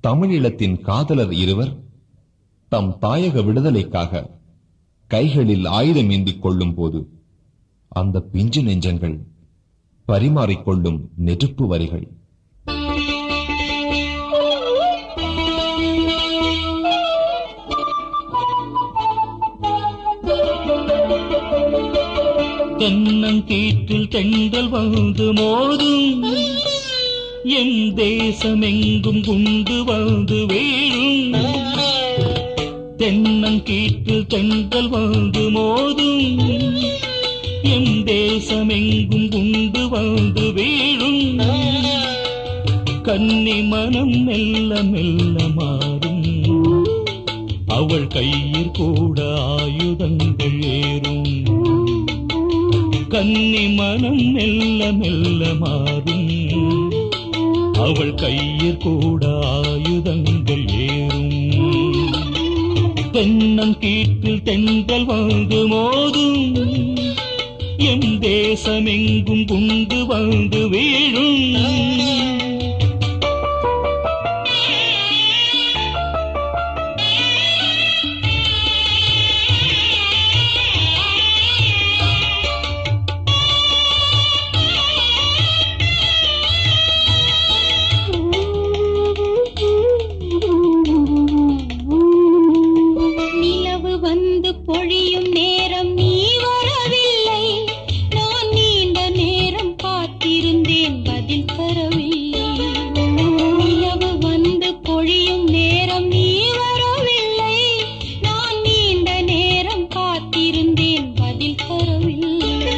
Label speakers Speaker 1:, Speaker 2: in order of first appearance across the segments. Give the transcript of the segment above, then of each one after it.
Speaker 1: தமிழீழத்தின் காதலர் இருவர் தம் தாயக விடுதலைக்காக கைகளில் ஆயுதம் ஏந்திக் கொள்ளும் போது அந்த பிஞ்சு நெஞ்சங்கள் பரிமாறிக்கொள்ளும் நெருப்பு வரிகள்.
Speaker 2: தென்னங்கீற்றில் தென்றல் வந்து மோதும், என் தேசமெங்கும் குண்டு வந்து வீழும். தென்னங்கீற்றில் தென்றல் வந்து மோதும், என் தேசமெங்கும் குண்டு வந்து வீழும். கன்னி மனம் மெல்ல மெல்ல மாறும், அவள் கையில் கூட ஆயுதங்கள் ஏறும். கன்னி மனம் மெல்ல மெல்ல மாறும், அவள் கையில் கூட ஆயுதங்கள் ஏறும். தென்னங்கீற்றில் தென்றல் வந்து மோதும், என் தேசமெங்கும் குண்டு வந்து வீழும்.
Speaker 3: பொழியும் நேரம் நீ வரவில்லை, நான் நீண்ட நேரம் காத்திருந்தேன் பதில் தரவில்லை. நிலவு வந்து பொழியும் நேரம் நீ வரவில்லை, நான் நீண்ட நேரம் காத்திருந்தேன் பதில் தரவில்லை.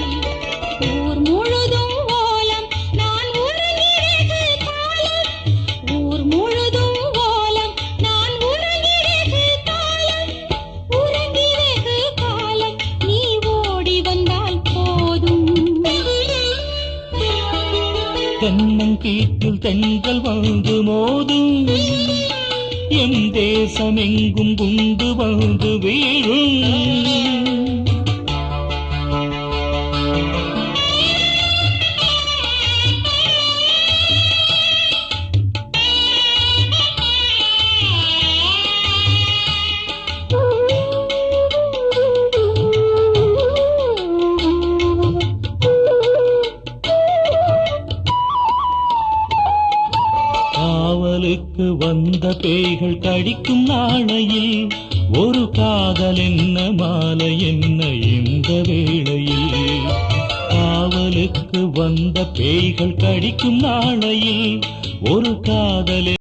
Speaker 3: ஊர் முழுதும் ஓலம், நான் உறங்கிய காலம். ஊர் முழுதும் ஓலம், நான் உறங்கிய காலம்.
Speaker 2: தென்னங்கீற்றில் தென்றல் வந்து மோதும், என் தேசமெங்கும் குண்டு வந்து வீழும். காவலுக்கு வந்த பேய்கள் கடிக்கும் நாளையில் ஒரு காதல் என்ன மாலை என்ன இந்த வேளையில். காவலுக்கு வந்த பேய்கள் கடிக்கும் நாளையில் ஒரு காதல்